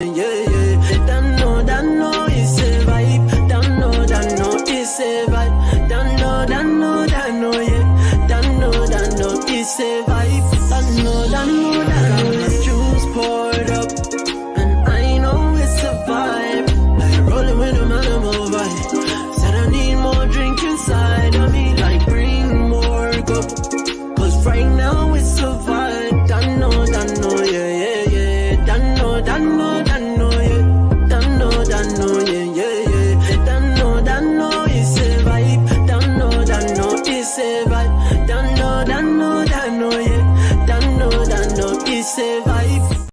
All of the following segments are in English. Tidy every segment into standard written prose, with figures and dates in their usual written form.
Yeah, yeah. Don't know, it's a vibe. Don't know, it's a vibe. Don't know, yeah. Don't know, it's a vibe. Don't know, my juice poured up, and I know it's a vibe. Like rolling with a Malibu vibe. Said I need more drink inside of me, like bring more cup. Cause right now it's a vibe. Don't know, yeah, yeah, yeah. Don't know, yeah. Don't know, yeah, yeah, yeah. Don't know, it's a vibe. Don't know, it's a vibe. Don't know, yeah. Don't know, it's a vibe.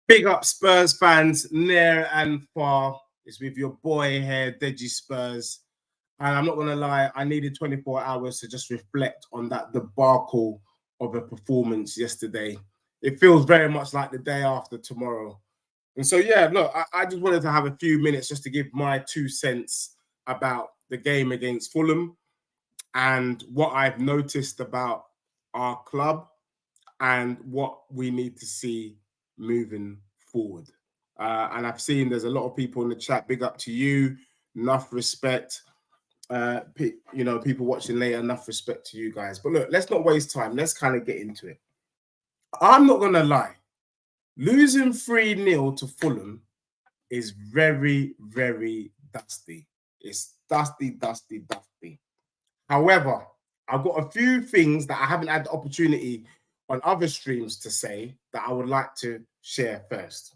Big up Spurs fans, near and far. It's with your boy here, Deji Spurs. And I'm not going to lie, I needed 24 hours to just reflect on that debacle of a performance yesterday. It feels very much like the day after tomorrow. And so, yeah, look, I just wanted to have a few minutes just to give my 2 cents about the game against Fulham and what I've noticed about our club and what we need to see moving forward. And I've seen there's a lot of people in the chat. Big up to you. Enough respect. People watching later, enough respect to you guys. But look, let's not waste time. Let's kind of get into it. I'm not going to lie. Losing 3-0 to Fulham is very, very dusty. It's dusty. However, I've got a few things that I haven't had the opportunity on other streams to say that I would like to share first.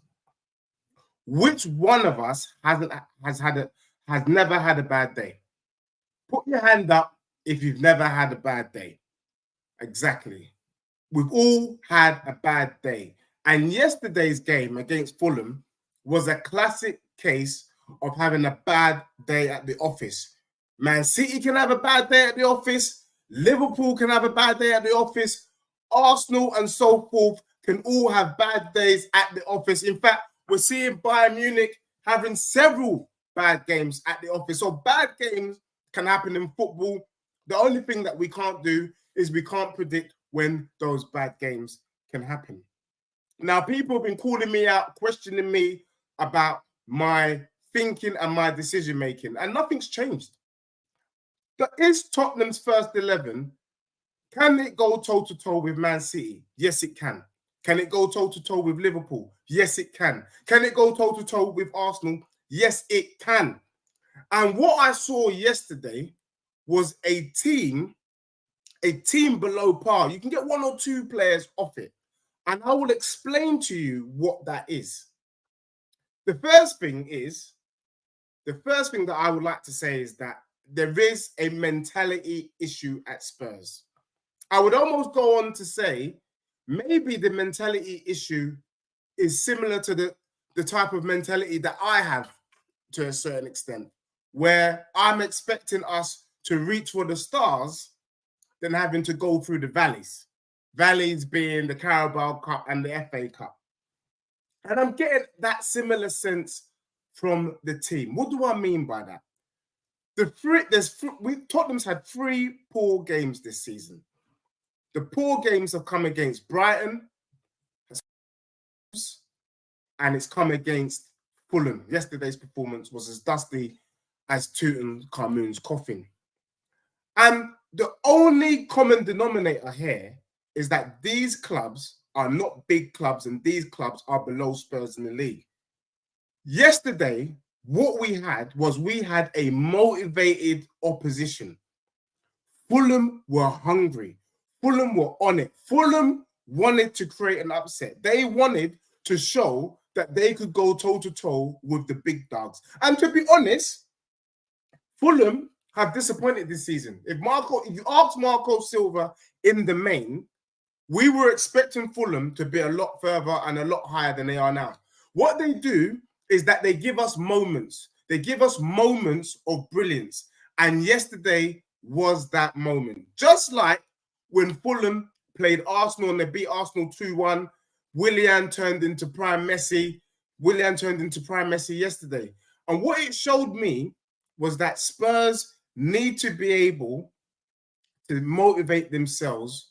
Which one of us has never had a bad day? Put your hand up if you've never had a bad day. Exactly. We've all had a bad day. And yesterday's game against Fulham was a classic case of having a bad day at the office. Man City can have a bad day at the office. Liverpool can have a bad day at the office. Arsenal and so forth can all have bad days at the office. In fact, we're seeing Bayern Munich having several bad games at the office. So bad games can happen in football. The only thing that we can't do is we can't predict when those bad games can happen. Now, people have been calling me out, questioning me about my thinking and my decision-making, and nothing's changed. But is Tottenham's first 11, can it go toe-to-toe with Man City? Yes, it can. Can it go toe-to-toe with Liverpool? Yes, it can. Can it go toe-to-toe with Arsenal? Yes, it can. And what I saw yesterday was a team below par. You can get 1 or 2 players off it. And I will explain to you what that is. The first thing that I would like to say is that there is a mentality issue at Spurs. I would almost go on to say maybe the mentality issue is similar to the type of mentality that I have to a certain extent, where I'm expecting us to reach for the stars than having to go through the valleys. Valleys being the Carabao Cup and the FA Cup. And I'm getting that similar sense from the team. What do I mean by that? Tottenham's had 3 poor games this season. The poor games have come against Brighton, and it's come against Fulham. Yesterday's performance was as dusty as Tutankhamun's coffin. And the only common denominator here is that these clubs are not big clubs, and these clubs are below Spurs in the league. Yesterday, what we had a motivated opposition. Fulham were hungry. Fulham were on it. Fulham wanted to create an upset. They wanted to show that they could go toe-to-toe with the big dogs. And to be honest, Fulham have disappointed this season. If you ask Marco Silva in the main, we were expecting Fulham to be a lot further and a lot higher than they are now. What they do is that they give us moments. They give us moments of brilliance. And yesterday was that moment. Just like when Fulham played Arsenal and they beat Arsenal 2-1, Willian turned into prime Messi. Yesterday. And what it showed me was that Spurs need to be able to motivate themselves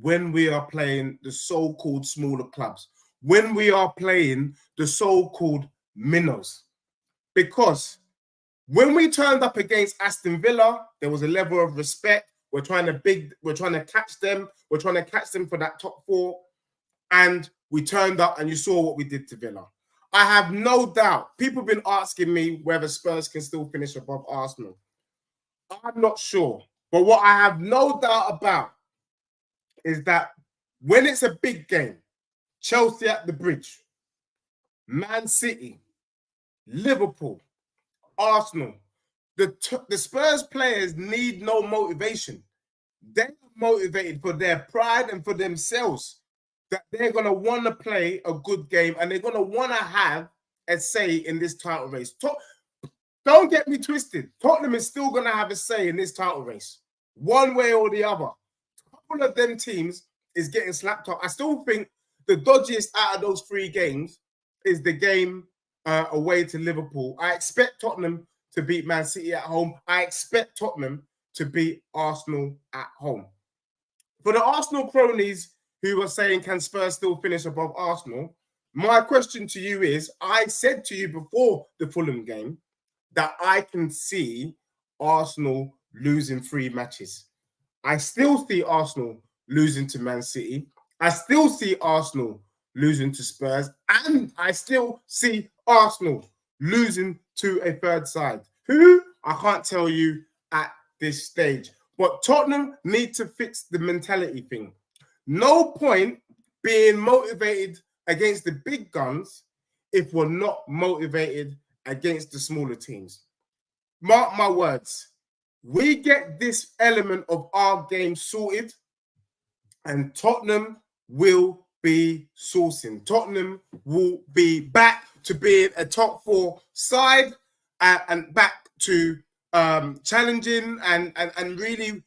when we are playing the so-called smaller clubs. when we are playing the so-called minnows. Because when we turned up against Aston Villa, there was a level of respect. We're trying to catch them. We're trying to catch them for that top 4. And we turned up and you saw what we did to Villa. I have no doubt. People have been asking me whether Spurs can still finish above Arsenal. I'm not sure. But what I have no doubt about is that when it's a big game, Chelsea at the Bridge, Man City, Liverpool, Arsenal, the Spurs players need no motivation. They're motivated for their pride and for themselves, that they're going to want to play a good game and they're going to want to have a say in this title race. Don't get me twisted. Tottenham is still going to have a say in this title race, one way or the other. A couple of them teams is getting slapped up. I still think the dodgiest out of those 3 games is the game away to Liverpool. I expect Tottenham to beat Man City at home. I expect Tottenham to beat Arsenal at home. For the Arsenal cronies who are saying, can Spurs still finish above Arsenal? My question to you is, I said to you before the Fulham game that I can see Arsenal losing 3 matches. I still see Arsenal losing to Man City. I still see Arsenal losing to Spurs. And I still see Arsenal losing to a third side. Who? I can't tell you at this stage. But Tottenham need to fix the mentality thing. No point being motivated against the big guns if we're not motivated against the smaller teams. Mark my words. We get this element of our game sorted and Tottenham will be sourcing. Tottenham will be back to being a top 4 side and back to challenging and really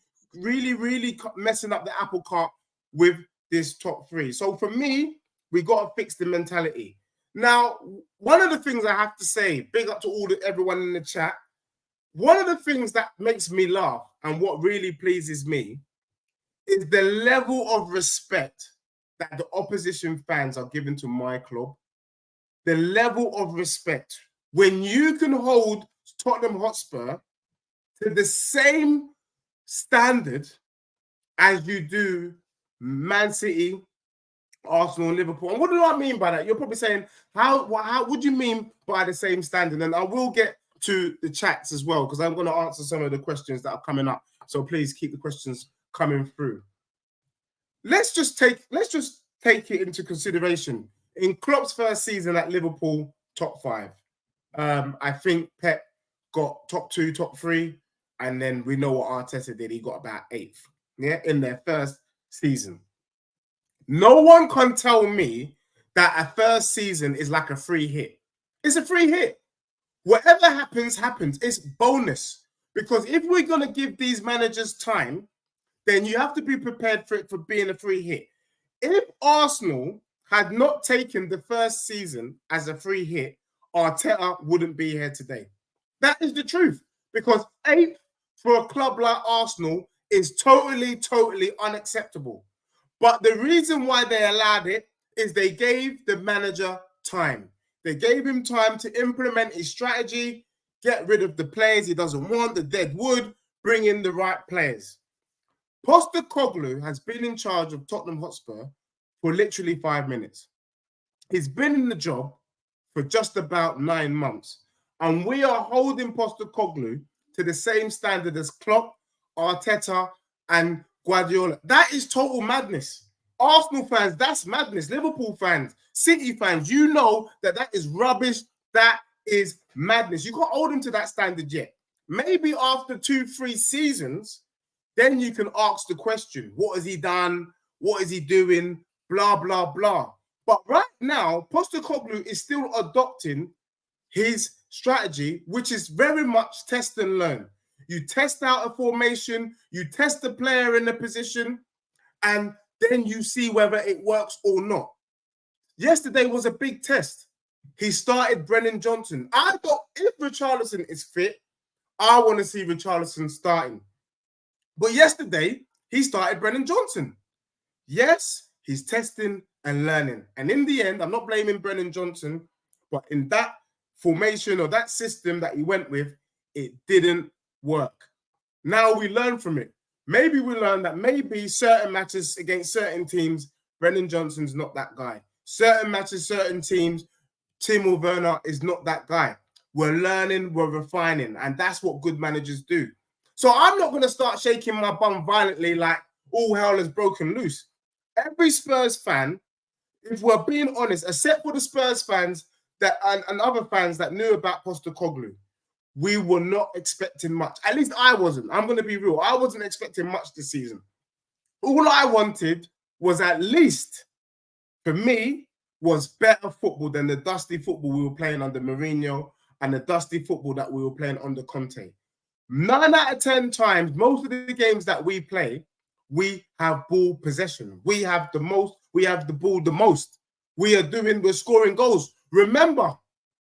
messing up the apple cart with this top 3. So for me, we got to fix the mentality. Now, one of the things I have to say, big up to everyone in the chat, one of the things that makes me laugh and what really pleases me is the level of respect that the opposition fans are giving to my club. The level of respect. When you can hold Tottenham Hotspur to the same standard as you do Man City, Arsenal, and Liverpool. And what do I mean by that? You're probably saying, how would you mean by the same standard? And I will get to the chats as well, because I'm going to answer some of the questions that are coming up. So please keep the questions coming through. Let's just take it into consideration. In Klopp's first season at Liverpool, top 5. I think Pep got top 2, top 3, and then we know what Arteta did. He got about 8th, in their first season. No one can tell me that a first season is like a free hit. It's a free hit. Whatever happens, happens. It's bonus. Because if we're going to give these managers time, then you have to be prepared for it for being a free hit. If Arsenal had not taken the first season as a free hit, Arteta wouldn't be here today. That is the truth. Because 8th for a club like Arsenal is totally unacceptable. But the reason why they allowed it is they gave the manager time. They gave him time to implement his strategy, get rid of the players he doesn't want, the dead wood, bring in the right players. Postecoglou has been in charge of Tottenham Hotspur for literally 5 minutes. He's been in the job for just about 9 months. And we are holding Postecoglou to the same standard as Klopp, Arteta, and Guardiola. That is total madness. Arsenal fans, that's madness. Liverpool fans, City fans, you know that is rubbish. That is madness. You can't hold him to that standard yet. Maybe after 2-3 seasons, then you can ask the question, what has he done? What is he doing? Blah, blah, blah. But right now, Postecoglou is still adopting his strategy, which is very much test and learn. You test out a formation, you test the player in the position, and then you see whether it works or not. Yesterday was a big test. He started Brennan Johnson. I thought if Richarlison is fit, I want to see Richarlison starting. But yesterday, he started Brennan Johnson. Yes, he's testing and learning. And in the end, I'm not blaming Brennan Johnson, but in that formation or that system that he went with, it didn't work. Now we learn from it. Maybe we learn that maybe certain matches against certain teams, Brennan Johnson's not that guy. Certain matches, certain teams, Timo Werner is not that guy. We're learning, we're refining, and that's what good managers do. So I'm not going to start shaking my bum violently like all hell has broken loose. Every Spurs fan, if we're being honest, except for the Spurs fans that and other fans that knew about Postecoglou, we were not expecting much. At least I wasn't. I'm going to be real. I wasn't expecting much this season. All I wanted was at least, for me, was better football than the dusty football we were playing under Mourinho and the dusty football that we were playing under Conte. 9 out of 10 times, most of the games that we play, we have ball possession. We have the most. We have the ball the most. We're scoring goals. Remember,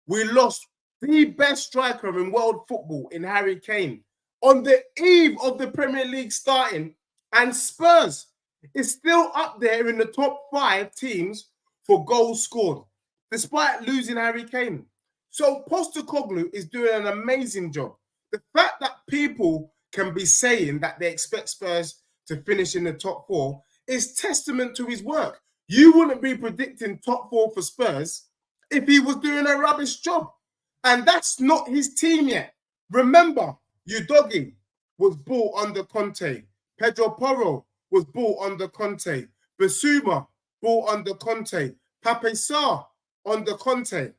we lost the best striker in world football in Harry Kane on the eve of the Premier League starting, and Spurs is still up there in the top 5 teams for goals scored, despite losing Harry Kane. So Postecoglou is doing an amazing job. The fact that people can be saying that they expect Spurs to finish in the top 4 is testament to his work. You wouldn't be predicting top 4 for Spurs if he was doing a rubbish job. And that's not his team yet. Remember, Udogie was bought under Conte. Pedro Porro was bought under Conte. Basuma bought under Conte. Pape Sarr under Conte.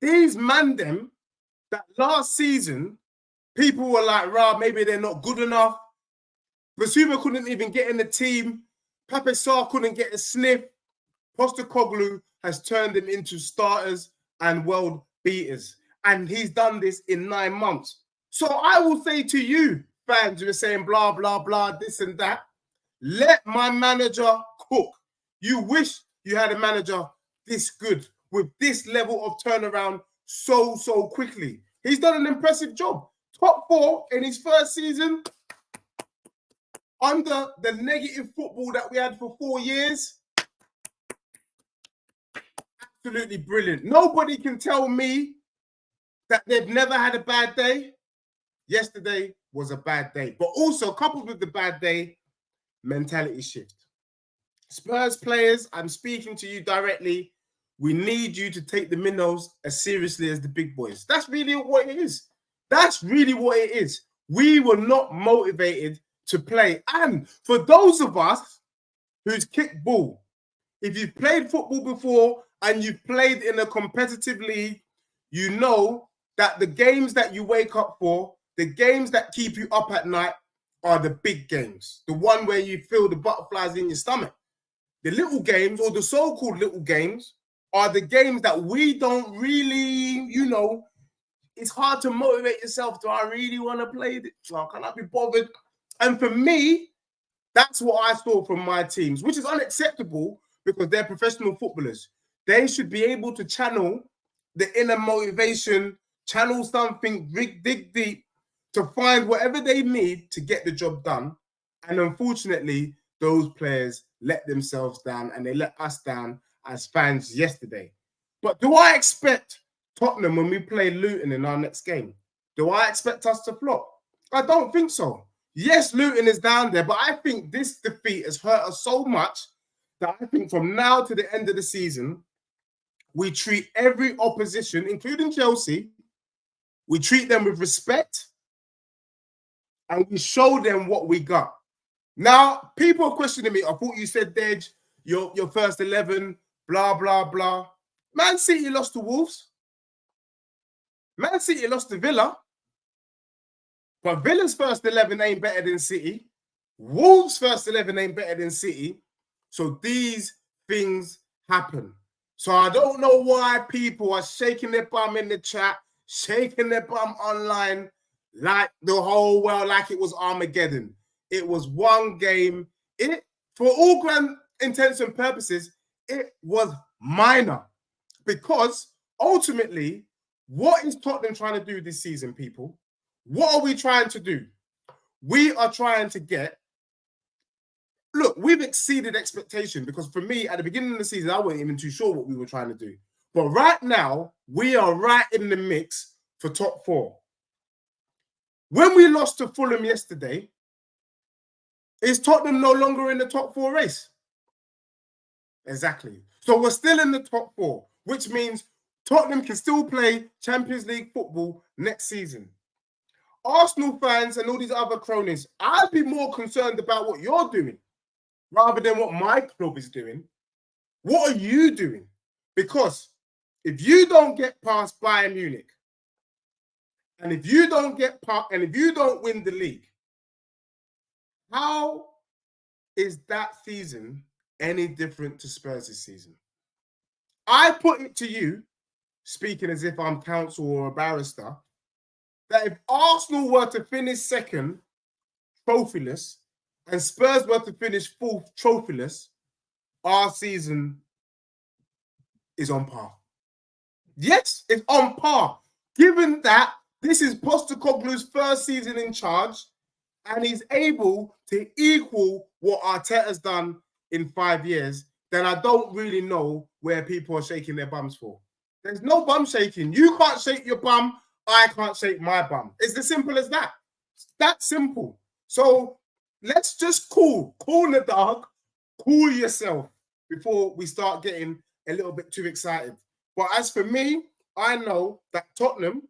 These man them that last season, people were like, rah, maybe they're not good enough. Basuma couldn't even get in the team. Pape Sarr couldn't get a sniff. Postecoglou has turned them into starters and world beaters. And he's done this in 9 months. So I will say to you, fans who are saying blah, blah, blah, this and that, let my manager cook. You wish you had a manager this good with this level of turnaround so quickly. He's done an impressive job. Top 4 in his first season under the negative football that we had for 4 years. Absolutely brilliant. Nobody can tell me that they've never had a bad day. Yesterday was a bad day. But also, coupled with the bad day, mentality shift. Spurs players, I'm speaking to you directly. We need you to take the minnows as seriously as the big boys. That's really what it is. That's really what it is. We were not motivated to play. And for those of us who's kicked ball, if you've played football before and you've played in a competitive league, you know that the games that you wake up for, the games that keep you up at night are the big games. The one where you feel the butterflies in your stomach. The little games, or the so-called little games, are the games that we don't really, it's hard to motivate yourself. Do I really want to play this? Oh, can I be bothered? And for me, that's what I saw from my teams, which is unacceptable because they're professional footballers. They should be able to channel the inner motivation, channel something, dig deep to find whatever they need to get the job done. And unfortunately, those players let themselves down and they let us down as fans yesterday. But do I expect Tottenham, when we play Luton in our next game, do I expect us to flop? I don't think so. Yes, Luton is down there, but I think this defeat has hurt us so much that I think from now to the end of the season, we treat every opposition, including Chelsea, we treat them with respect and we show them what we got. Now, people are questioning me. I thought you said, Dej, your first 11, blah, blah, blah. Man City lost to Wolves. Man City lost to Villa. But Villa's first 11 ain't better than City. Wolves' first 11 ain't better than City. So these things happen. So I don't know why people are shaking their bum in the chat, shaking their bum online, like the whole world, like it was Armageddon. It was one game. For all grand intents and purposes, it was minor. Because ultimately, what is Tottenham trying to do this season, people? What are we trying to do? We are trying to get look, we've exceeded expectation because for me, at the beginning of the season, I wasn't even too sure what we were trying to do. But right now, we are right in the mix for top 4. When we lost to Fulham yesterday, is Tottenham no longer in the top 4 race? Exactly. So we're still in the top 4, which means Tottenham can still play Champions League football next season. Arsenal fans and all these other cronies, I'd be more concerned about what you're doing rather than what my club is doing. What are you doing? Because if you don't get past Bayern Munich, and if you don't win the league, how is that season any different to Spurs' season? I put it to you, speaking as if I'm counsel or a barrister, that if Arsenal were to finish second, trophyless, and Spurs were to finish fourth, trophyless, our season is on par. Yes, it's on par. Given that this is Postecoglou's first season in charge, and he's able to equal what Arteta's done in 5 years, then I don't really know where people are shaking their bums for. There's no bum shaking. You can't shake your bum. I can't shake my bum. It's as simple as that. It's that simple. So let's just cool the dog, cool yourself before we start getting a little bit too excited. But as for me, I know that Tottenham,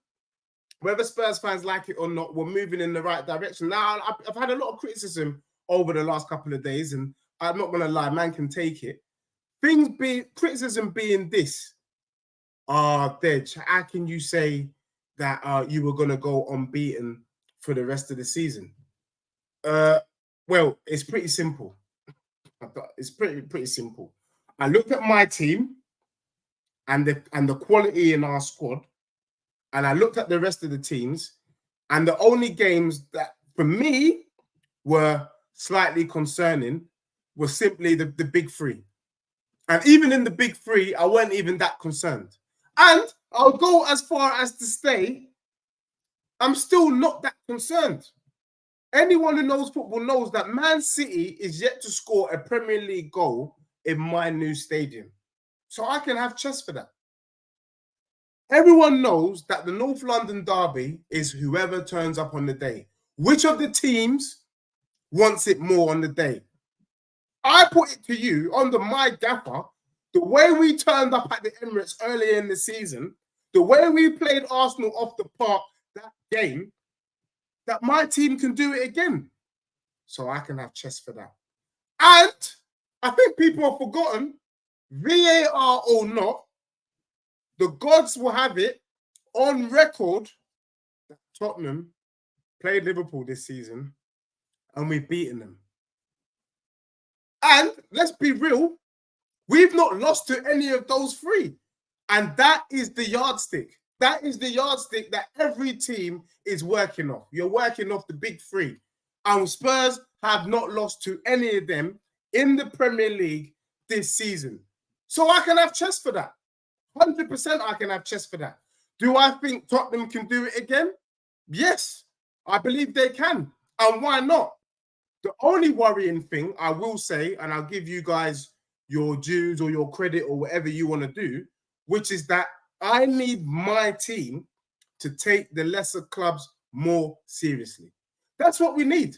whether Spurs fans like it or not, we're moving in the right direction. Now, I've had a lot of criticism over the last couple of days, and I'm not going to lie, man can take it. Criticism being this, Dej, how can you say that you were going to go unbeaten for the rest of the season? Well, it's pretty simple. It's pretty simple. I looked at my team and the quality in our squad, and I looked at the rest of the teams, and the only games that, for me, were slightly concerning were simply the big 3. And even in the big 3, I weren't even that concerned. And I'll go as far as to say, I'm still not that concerned. Anyone who knows football knows that Man City is yet to score a Premier League goal in my new stadium. So I can have chest for that. Everyone knows that the North London derby is whoever turns up on the day. Which of the teams wants it more on the day? I put it to you, under my gaffer, the way we turned up at the Emirates earlier in the season, the way we played Arsenal off the park that game, that my team can do it again. So I can have chest for that. And I think people have forgotten, VAR or not, the gods will have it on record that Tottenham played Liverpool this season and we've beaten them. And let's be real, we've not lost to any of those 3. And that is the yardstick. That is the yardstick that every team is working off. You're working off the big 3. And Spurs have not lost to any of them in the Premier League this season. So I can have chest for that. 100% I can have chest for that. Do I think Tottenham can do it again? Yes, I believe they can. And why not? The only worrying thing I will say, and I'll give you guys your dues or your credit or whatever you want to do, which is that I need my team to take the lesser clubs more seriously. That's what we need.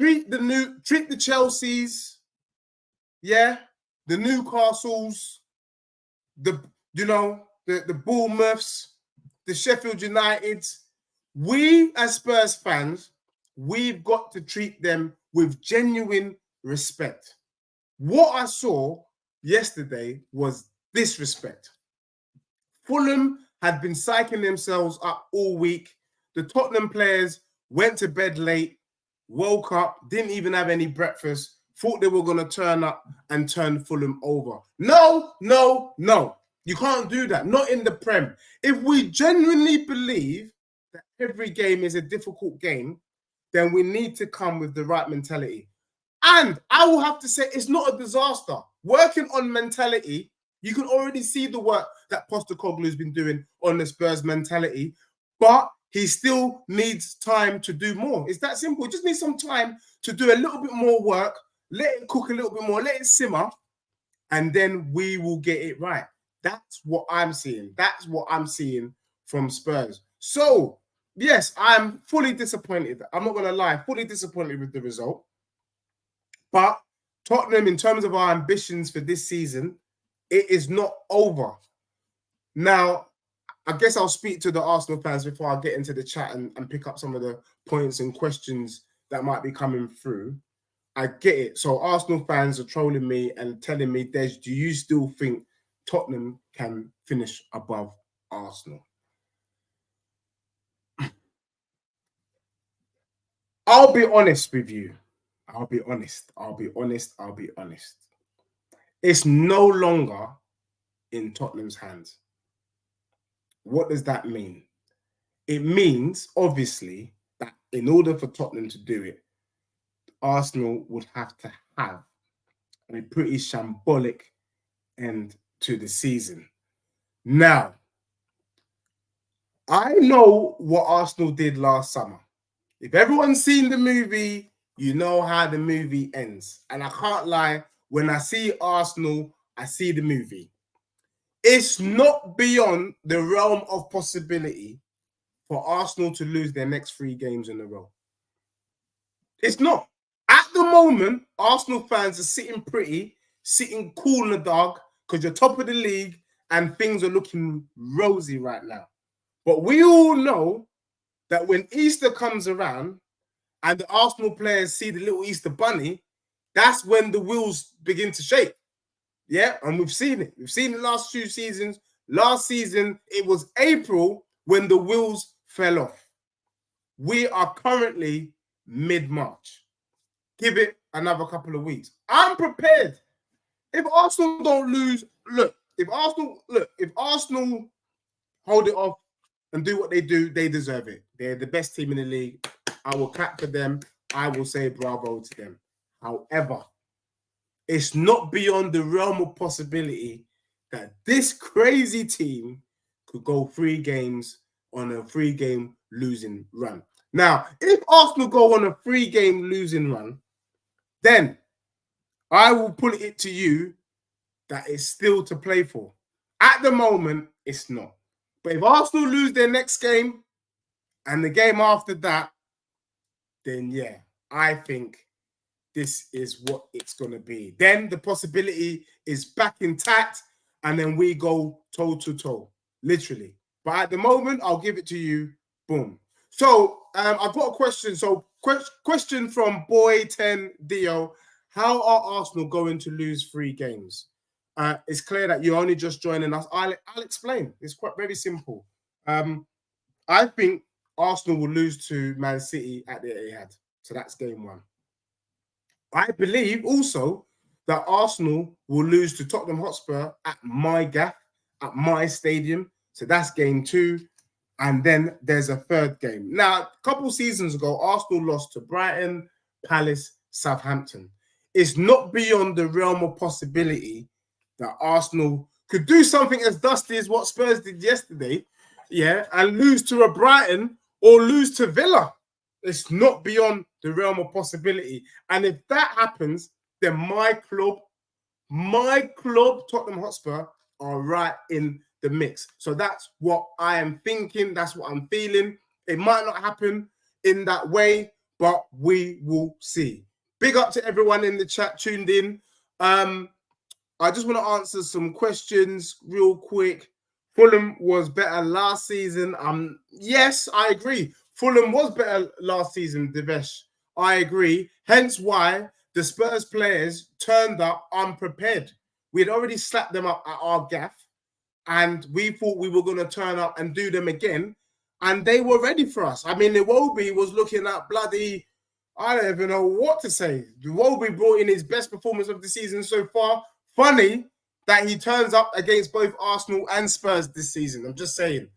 Treat the Chelseas, the Newcastles, the Bournemouths, the Sheffield Uniteds. We as Spurs fans, we've got to treat them with genuine respect. What I saw yesterday was disrespect. Fulham had been psyching themselves up all week. The Tottenham players went to bed late, woke up, didn't even have any breakfast, thought they were going to turn up and turn Fulham over. No. You can't do that. Not in the Prem. If we genuinely believe that every game is a difficult game, then we need to come with the right mentality. And I will have to say, it's not a disaster. Working on mentality, you can already see the work that Postecoglou has been doing on the Spurs mentality, but he still needs time to do more. It's that simple. He just needs some time to do a little bit more work, let it cook a little bit more, let it simmer, and then we will get it right. That's what I'm seeing. That's what I'm seeing from Spurs. So, yes, I'm fully disappointed. I'm not going to lie, fully disappointed with the result. But Tottenham, in terms of our ambitions for this season, it is not over. Now, I guess I'll speak to the Arsenal fans before I get into the chat and pick up some of the points and questions that might be coming through. I get it. So Arsenal fans are trolling me and telling me, Des, do you still think Tottenham can finish above Arsenal? I'll be honest with you. I'll be honest. It's no longer in Tottenham's hands. What does that mean? It means, obviously, that in order for Tottenham to do it, Arsenal would have to have a pretty shambolic end to the season. Now, I know what Arsenal did last summer. If everyone's seen the movie, you know how the movie ends. And I can't lie, when I see Arsenal, I see the movie. It's not beyond the realm of possibility for Arsenal to lose their next 3 games in a row. It's not. At the moment, Arsenal fans are sitting pretty, sitting cool in the dark because you're top of the league and things are looking rosy right now. But we all know that when Easter comes around and the Arsenal players see the little Easter bunny, that's when the wheels begin to shake. Yeah, and we've seen it. We've seen the last 2 seasons. Last season, it was April when the wheels fell off. We are currently mid-March. Give it another couple of weeks. I'm prepared. If Arsenal don't lose, if Arsenal hold it off and do what they do, they deserve it. They're the best team in the league. I will clap for them. I will say bravo to them. However, it's not beyond the realm of possibility that this crazy team could go 3 games on a 3-game losing run. Now, if Arsenal go on a 3-game losing run, then I will put it to you that it's still to play for. At the moment, it's not. But if Arsenal lose their next game and the game after that, then yeah, I think this is what it's going to be. Then the possibility is back intact and then we go toe to toe, literally. But at the moment, I'll give it to you. Boom. So I've got a question. So question from Boy10Dio. How are Arsenal going to lose 3 games? It's clear that you're only just joining us. I'll explain. It's quite very simple. I think Arsenal will lose to Man City at the Etihad. So that's game 1. I believe also that Arsenal will lose to Tottenham Hotspur at my gaff, at my stadium. So that's game 2. And then there's a 3rd game. Now, a couple seasons ago, Arsenal lost to Brighton, Palace, Southampton. It's not beyond the realm of possibility that Arsenal could do something as dusty as what Spurs did yesterday, yeah, and lose to a Brighton or lose to Villa. It's not beyond the realm of possibility. And if that happens, then my club, Tottenham Hotspur, are right in the mix. So that's what I am thinking. That's what I'm feeling. It might not happen in that way, but we will see. Big up to everyone in the chat tuned in. I just want to answer some questions real quick. Fulham was better last season. Yes, I agree. Fulham was better last season, Devesh. I agree. Hence why the Spurs players turned up unprepared. We had already slapped them up at our gaff, and we thought we were going to turn up and do them again, and they were ready for us. I mean, Iwobi was looking at bloody, I don't even know what to say. Iwobi brought in his best performance of the season so far. Funny that he turns up against both Arsenal and Spurs this season. I'm just saying.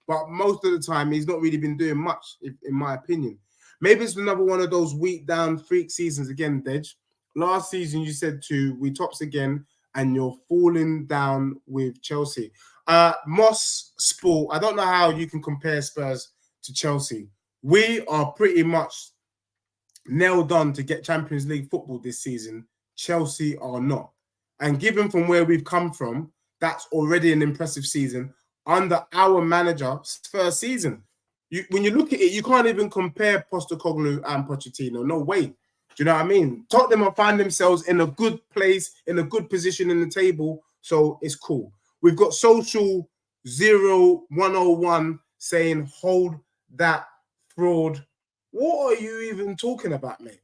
But most of the time, he's not really been doing much, in my opinion. Maybe it's another one of those weak down freak seasons again, Dej. Last season, you said we tops again, and you're falling down with Chelsea. Moss Sport, I don't know how you can compare Spurs to Chelsea. We are pretty much nailed on to get Champions League football this season Chelsea are not. And given from where we've come from, that's already an impressive season under our manager's first season. When you look at it, you can't even compare Postecoglou and Pochettino. No way. Do you know what I mean? Tottenham have found themselves in a good place, in a good position in the table, so it's cool. We've got Social 0101 saying, hold that fraud. What are you even talking about, mate?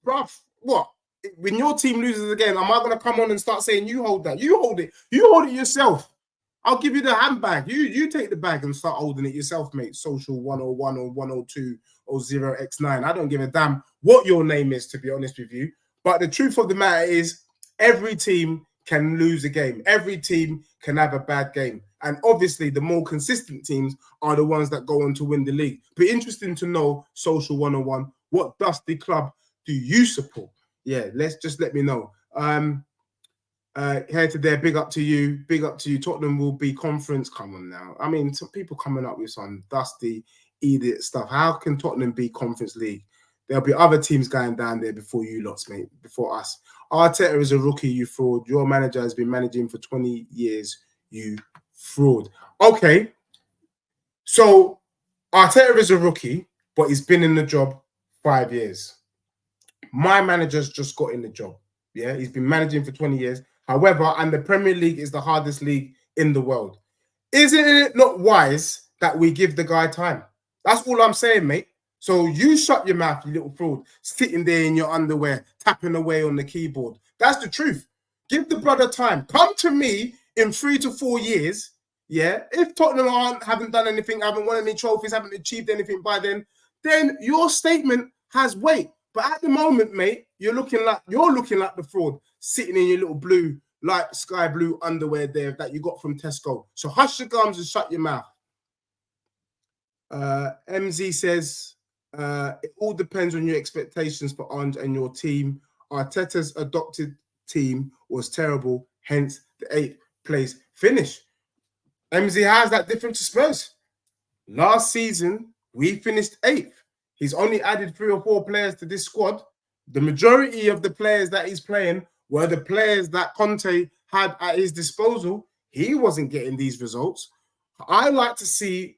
Bruv, what? When your team loses again, am I going to come on and start saying, you hold that? You hold it. You hold it yourself. I'll give you the handbag. You take the bag and start holding it yourself, mate. Social 101 or 102 or 0x9. I don't give a damn what your name is, to be honest with you. But the truth of the matter is, every team can lose a game. Every team can have a bad game. And obviously, the more consistent teams are the ones that go on to win the league. But interesting to know, Social 101, what dusty club do you support? Yeah, let me know. Here to there, big up to you. Big up to you. Tottenham will be conference. Come on now. I mean, some people coming up with some dusty idiot stuff. How can Tottenham be Conference League? There'll be other teams going down there before you lots, mate, before us. Arteta is a rookie, you fraud. Your manager has been managing for 20 years, you fraud. Okay. So Arteta is a rookie, but he's been in the job 5 years. My manager's just got in the job. Yeah, he's been managing for 20 years. However, and the Premier League is the hardest league in the world. Isn't it not wise that we give the guy time? That's all I'm saying, mate. So you shut your mouth, you little fraud, sitting there in your underwear, tapping away on the keyboard. That's the truth. Give the brother time. Come to me in 3 to 4 years. Yeah, if Tottenham haven't done anything, haven't won any trophies, haven't achieved anything by then your statement has weight. But at the moment, mate, you're looking like the fraud, sitting in your little blue, light sky blue underwear there that you got from Tesco. So hush your gums and shut your mouth. MZ says, it all depends on your expectations for Ange and your team. Arteta's adopted team was terrible, hence the 8th place finish. MZ, how's that different to Spurs? Last season, we finished 8th. He's only added 3 or 4 players to this squad. The majority of the players that he's playing were the players that Conte had at his disposal. He wasn't getting these results. I like to see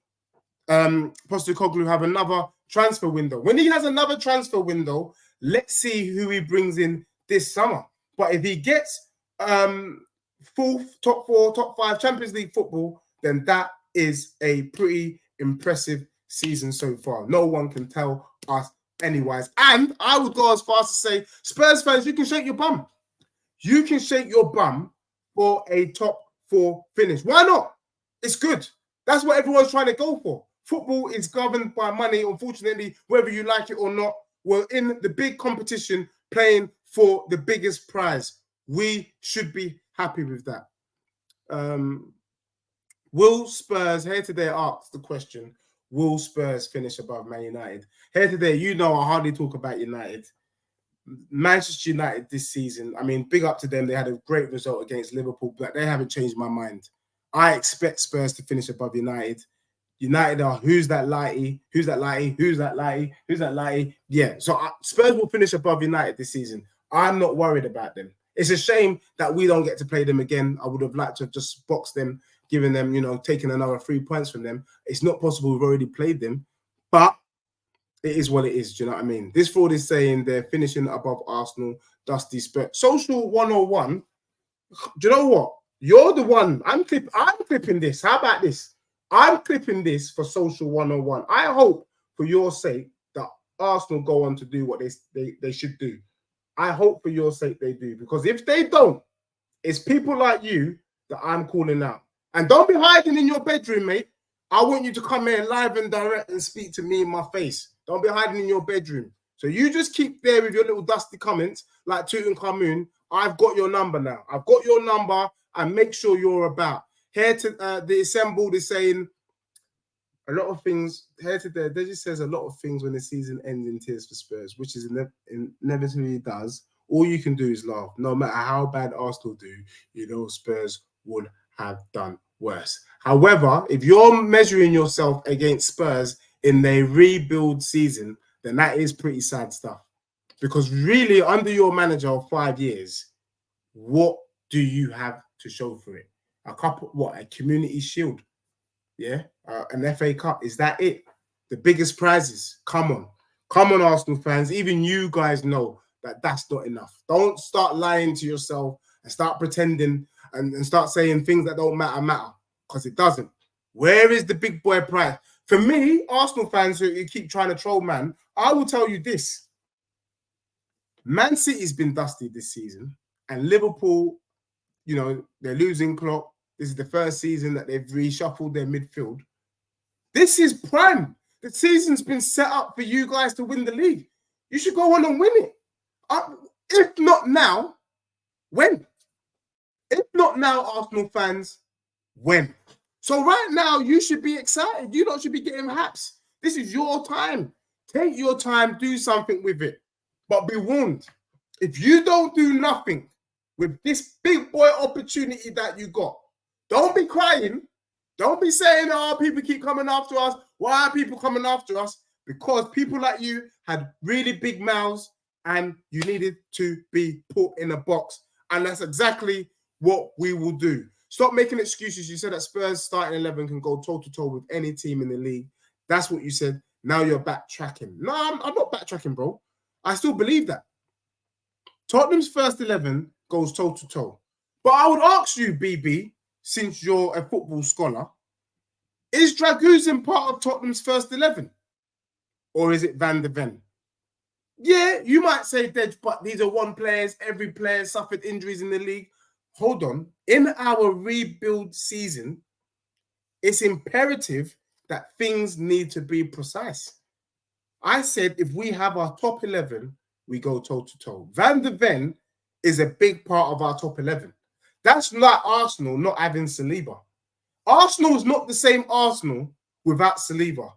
Postecoglou have another transfer window. When he has another transfer window, let's see who he brings in this summer. But if he gets 4th, top 4, top 5 Champions League football, then that is a pretty impressive season so far. No one can tell us anyways. And I would go as far as to say, Spurs fans, you can shake your bum. You can shake your bum for a top 4 finish. Why not? It's good. That's what everyone's trying to go for. Football is governed by money, unfortunately, whether you like it or not. We're in the big competition playing for the biggest prize. We should be happy with that. Will Spurs, here today asks the question, will Spurs finish above Man United? Here today, you know I hardly talk about United. Manchester United this season, I mean, big up to them. They had a great result against Liverpool, but they haven't changed my mind. I expect Spurs to finish above United. United are who's that lighty? Who's that lighty? Who's that lighty? Who's that lighty? Yeah, so Spurs will finish above United this season. I'm not worried about them. It's a shame that we don't get to play them again. I would have liked to have just boxed them, given them, you know, taking another 3 points from them. It's not possible. We've already played them, but it is what it is. Do you know what I mean? This fraud is saying they're finishing above Arsenal, Dusty Spurs. Social 101. Do you know what? You're the one. I'm clipping this. How about this? I'm clipping this for Social 101. I hope, for your sake, that Arsenal go on to do what they should do. I hope for your sake they do. Because if they don't, it's people like you that I'm calling out. And don't be hiding in your bedroom, mate. I want you to come here live and direct and speak to me in my face. Don't be hiding in your bedroom. So you just keep there with your little dusty comments like Tutankhamun. I've got your number now. I've got your number, and make sure you're about. Here to the assembled is saying a lot of things. Here to there, they just says a lot of things when the season ends in tears for Spurs, which is inevitably does. All you can do is laugh. No matter how bad Arsenal do, you know Spurs would have done worse. However, if you're measuring yourself against Spurs in their rebuild season, then that is pretty sad stuff. Because really, under your manager of 5 years, what do you have to show for it? A community shield? Yeah, an FA Cup. Is that it? The biggest prizes? Come on, Arsenal fans. Even you guys know that that's not enough. Don't start lying to yourself and start pretending and start saying things that don't matter, because it doesn't. Where is the big boy prize? For me, Arsenal fans who keep trying to troll, man, I will tell you this. Man City's been dusty this season, and Liverpool, they're losing Klopp. This is the first season that they've reshuffled their midfield. This is prime. The season's been set up for you guys to win the league. You should go on and win it. If not now, when? If not now, Arsenal fans, when? So right now, you should be excited. You lot should be getting haps. This is your time. Take your time, do something with it. But be warned, if you don't do nothing with this big boy opportunity that you got, don't be crying. Don't be saying, oh, people keep coming after us. Why are people coming after us? Because people like you had really big mouths and you needed to be put in a box. And that's exactly what we will do. Stop making excuses. You said that Spurs starting 11 can go toe-to-toe with any team in the league. That's what you said. Now you're backtracking. No, I'm not backtracking, bro. I still believe that. Tottenham's first 11 goes toe-to-toe. But I would ask you, BB, since you're a football scholar, is Dragusin part of Tottenham's first 11? Or is it Van de Ven? Yeah, you might say, Dej, but these are one players. Every player suffered injuries in the league. Hold on. In our rebuild season, it's imperative that things need to be precise. I said if we have our top 11, we go toe-to-toe. Van de Ven is a big part of our top 11. That's like Arsenal not having Saliba. Arsenal is not the same Arsenal without Saliba.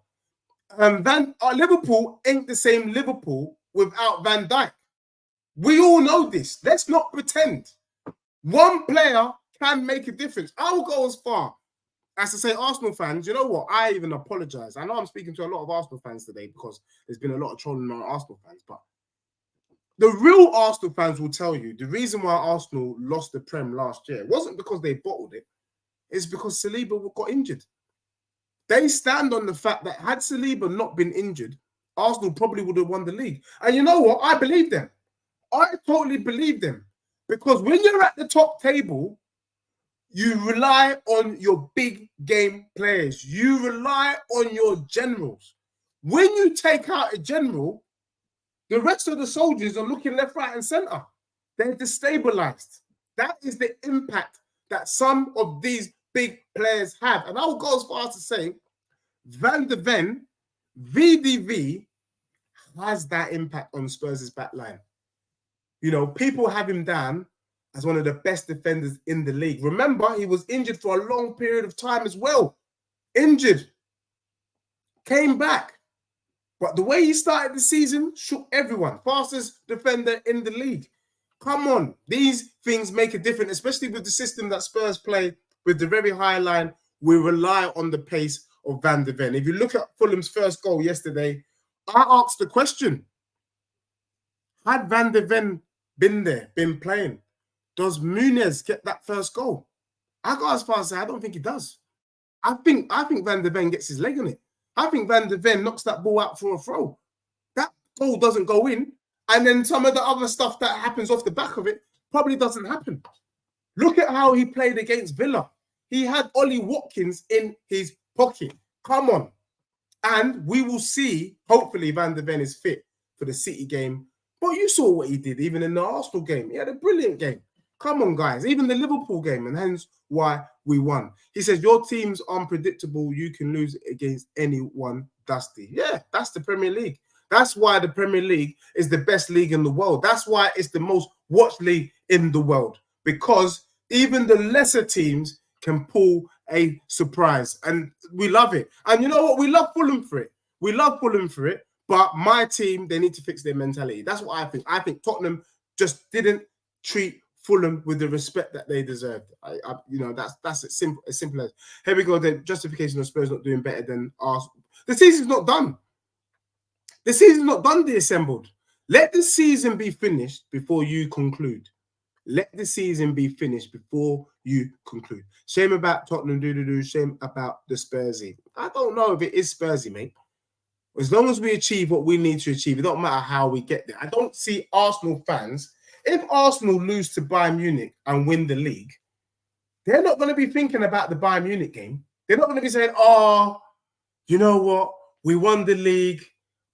Liverpool ain't the same Liverpool without Van Dijk. We all know this. Let's not pretend. One player can make a difference. I will go as far as to say, Arsenal fans, you know what? I even apologize. I know I'm speaking to a lot of Arsenal fans today because there's been a lot of trolling on Arsenal fans, but the real Arsenal fans will tell you the reason why Arsenal lost the Prem last year wasn't because they bottled it. It's because Saliba got injured. They stand on the fact that had Saliba not been injured, Arsenal probably would have won the league. And you know what? I believe them. I totally believe them. Because when you're at the top table, you rely on your big game players. You rely on your generals. When you take out a general, the rest of the soldiers are looking left, right, and center. They're destabilized. That is the impact that some of these big players have. And I will go as far as to say, Van de Ven, VDV, has that impact on Spurs' back line. You know, people have him down as one of the best defenders in the league. Remember, he was injured for a long period of time as well. Injured. Came back. But the way he started the season shook everyone. Fastest defender in the league. Come on. These things make a difference, especially with the system that Spurs play with the very high line. We rely on the pace of Van de Ven. If you look at Fulham's first goal yesterday, I asked the question, had Van de Ven been there, been playing, does Muniz get that first goal? I go as far as to say, I don't think he does. I think Van de Ven gets his leg on it. I think Van de Ven knocks that ball out for a throw. That goal doesn't go in. And then some of the other stuff that happens off the back of it probably doesn't happen. Look at how he played against Villa. He had Ollie Watkins in his pocket. Come on. And we will see, hopefully, Van de Ven is fit for the City game. But you saw what he did even in the Arsenal game. He had a brilliant game. Come on, guys. Even the Liverpool game, and hence why we won. He says, your team's unpredictable. You can lose against anyone dusty. Yeah, that's the Premier League. That's why the Premier League is the best league in the world. That's why it's the most watched league in the world. Because even the lesser teams can pull a surprise. And we love it. And you know what? We love Fulham for it. We love Fulham for it. But my team, they need to fix their mentality. That's what I think. I think Tottenham just didn't treat Fulham with the respect that they deserved. That's as simple as. Here we go. The justification of Spurs not doing better than Arsenal. The season's not done. The season's not done. The assembled. Let the season be finished before you conclude. Let the season be finished before you conclude. Shame about Tottenham, shame about the Spursy. I don't know if it is Spursy, mate. As long as we achieve what we need to achieve, it don't matter how we get there. I don't see Arsenal fans, if Arsenal lose to Bayern Munich and win the league, they're not going to be thinking about the Bayern Munich game. They're not going to be saying, oh, you know what? We won the league,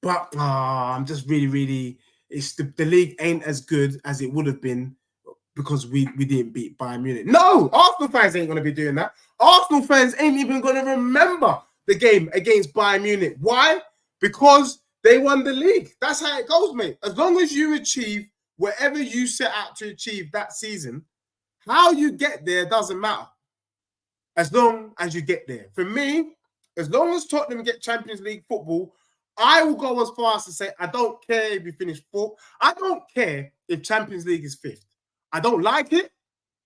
but I'm just really, it's the league ain't as good as it would have been because we didn't beat Bayern Munich. No, Arsenal fans ain't going to be doing that. Arsenal fans ain't even going to remember the game against Bayern Munich. Why? Because they won the league. That's how it goes, mate. As long as you achieve whatever you set out to achieve that season, how you get there doesn't matter. As long as you get there. For me, as long as Tottenham get Champions League football, I will go as far as to say, I don't care if you finish fourth. I don't care if Champions League is fifth. I don't like it,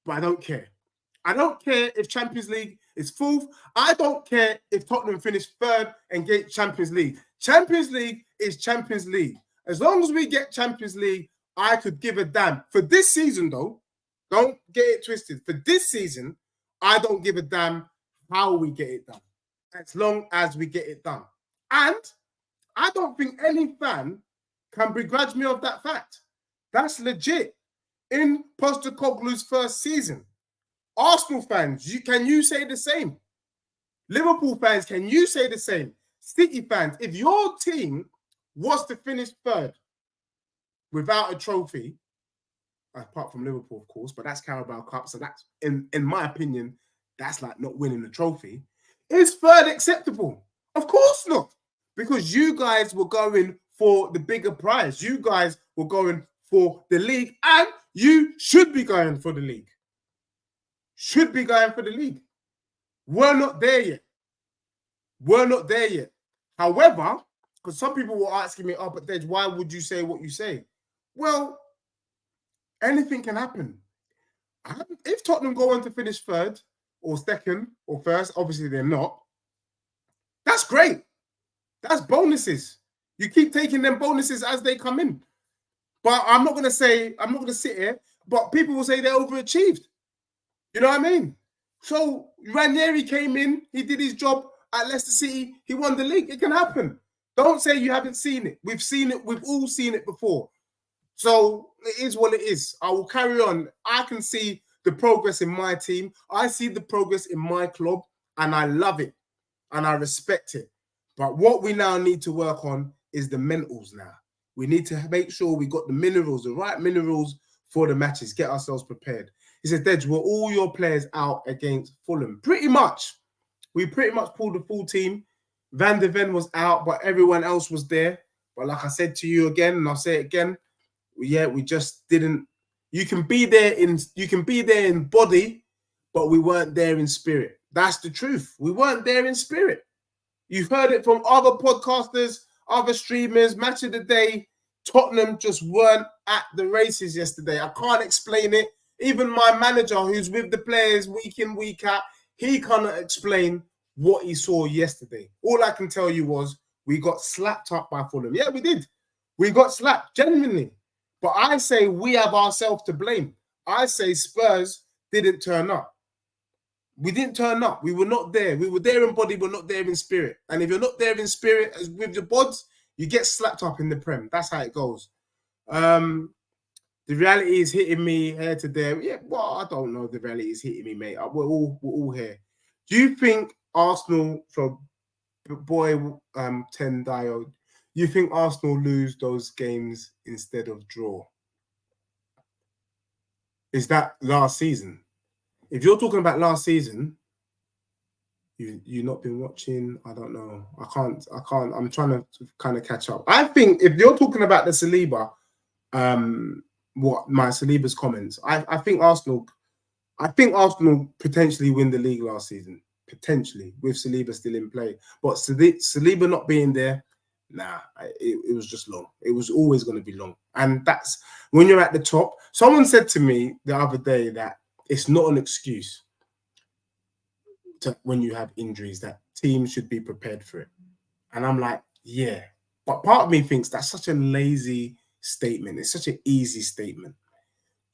but I don't care. I don't care if Champions League is fourth. I don't care if Tottenham finish third and get Champions League. Champions League is Champions League. As long as we get Champions League, I could give a damn. For this season, though, don't get it twisted. For this season, I don't give a damn how we get it done. As long as we get it done. And I don't think any fan can begrudge me of that fact. That's legit. In Postecoglou's first season, Arsenal fans, can you say the same? Liverpool fans, can you say the same? City fans, if your team was to finish third without a trophy, apart from Liverpool, of course, but that's Carabao Cup, so that's, in my opinion, that's like not winning the trophy. Is third acceptable? Of course not, because you guys were going for the bigger prize. You guys were going for the league, and you should be going for the league. Should be going for the league. We're not there yet. We're not there yet. However, because some people were asking me, oh, but Dej, why would you say what you say? Well, anything can happen. If Tottenham go on to finish third or second or first, obviously they're not. That's great. That's bonuses. You keep taking them bonuses as they come in. But I'm not going to sit here, but people will say they're overachieved. You know what I mean? So Ranieri came in, he did his job at Leicester City, he won the league. It can happen. Don't say you haven't seen it. We've seen it. We've all seen it before. So it is what it is. I will carry on. I can see the progress in my team. I see the progress in my club, and I love it, and I respect it. But what we now need to work on is the mentals now. We need to make sure we got the minerals, the right minerals for the matches, get ourselves prepared. He said, Dej, were all your players out against Fulham? Pretty much. We pretty much pulled the full team. Van der Ven was out, but everyone else was there. But like I said to you again, and I'll say it again, yeah, we just didn't. You can be there in body, but we weren't there in spirit. That's the truth. We weren't there in spirit. You've heard it from other podcasters, other streamers, match of the day. Tottenham just weren't at the races yesterday. I can't explain it. Even my manager, who's with the players week in, week out, he cannot explain what he saw yesterday. All I can tell you was we got slapped up by Fulham. Yeah, we did. We got slapped, genuinely. But I say we have ourselves to blame. I say Spurs didn't turn up. We didn't turn up. We were not there. We were there in body, but not there in spirit. And if you're not there in spirit as with your bods, you get slapped up in the Prem. That's how it goes. The reality is hitting me here today. Yeah, well, I don't know. The reality is hitting me, mate. We're all here. Do you think Arsenal, so boy, 10 diode, you think Arsenal lose those games instead of draw? Is that last season? If you're talking about last season, you've not been watching. I don't know. I can't. I'm trying to kind of catch up. I think if you're talking about the Saliba, Saliba's comments, I think Arsenal potentially win the league last season. Potentially, with Saliba still in play. But Saliba not being there, nah, it was just long. It was always going to be long. And that's when you're at the top. Someone said to me the other day that it's not an excuse when you have injuries, that teams should be prepared for it. And I'm like, yeah. But part of me thinks that's such a lazy statement. It's such an easy statement.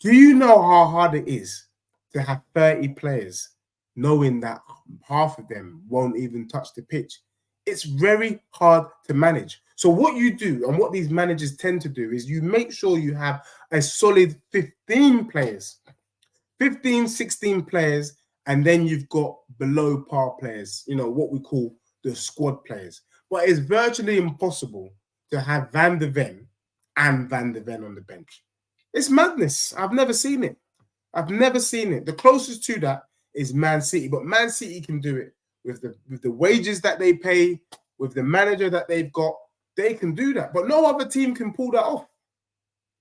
Do you know how hard it is to have 30 players knowing that half of them won't even touch the pitch? It's very hard to manage. So what you do and what these managers tend to do is you make sure you have a solid 15 players, 15, 16 players, and then you've got below par players, what we call the squad players. But it's virtually impossible to have Van de Ven and Van de Ven on the bench. It's madness. I've never seen it. I've never seen it. The closest to that is Man City, but Man City can do it with the wages that they pay, with the manager that they've got. They can do that, but no other team can pull that off.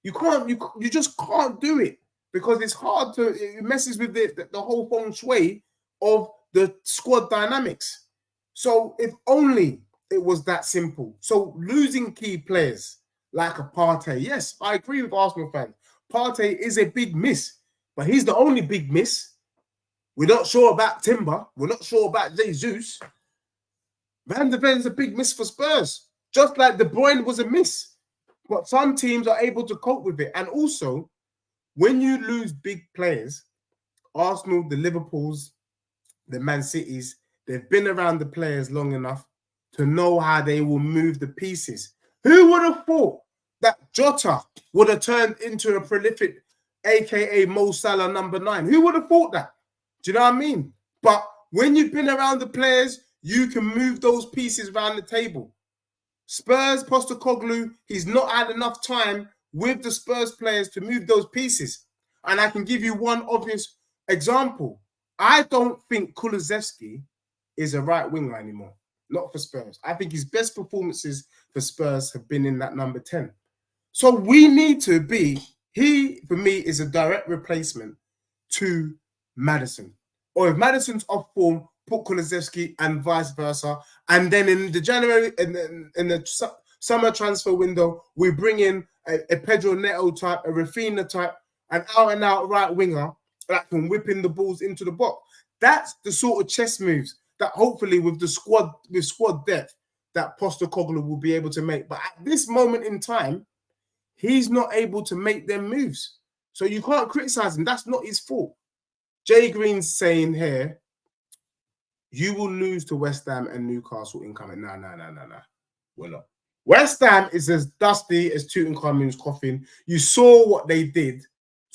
You can't. You just can't do it because it's hard to. It messes with the whole feng shui of the squad dynamics. So if only it was that simple. So losing key players like a Partey, yes, I agree with Arsenal fans. Partey is a big miss, but he's the only big miss. We're not sure about Timber. We're not sure about Jesus. Van de Ven's a big miss for Spurs, just like De Bruyne was a miss. But some teams are able to cope with it. And also, when you lose big players, Arsenal, the Liverpools, the Man Cities, they've been around the players long enough to know how they will move the pieces. Who would have thought that Jota would have turned into a prolific, aka Mo Salah #9? Who would have thought that? Do you know what I mean? But when you've been around the players, you can move those pieces around the table. Spurs, Postecoglou, he's not had enough time with the Spurs players to move those pieces. And I can give you one obvious example. I don't think Kulusevski is a right winger anymore. Not for Spurs. I think his best performances for Spurs have been in that number 10. So we need to be, he, for me, is a direct replacement to Maddison. Or if Maddison's off form, put Kulusevski and vice versa. And then in the January, in the summer transfer window, we bring in a Pedro Neto type, a Rafinha type, an out-and-out right winger that can whip in the balls into the box. That's the sort of chess moves that hopefully with squad depth that Postecoglou will be able to make. But at this moment in time, he's not able to make them moves. So you can't criticize him. That's not his fault. Jay Green's saying here, you will lose to West Ham and Newcastle incoming. No. We're not. West Ham is as dusty as Tutankhamun's coffin. You saw what they did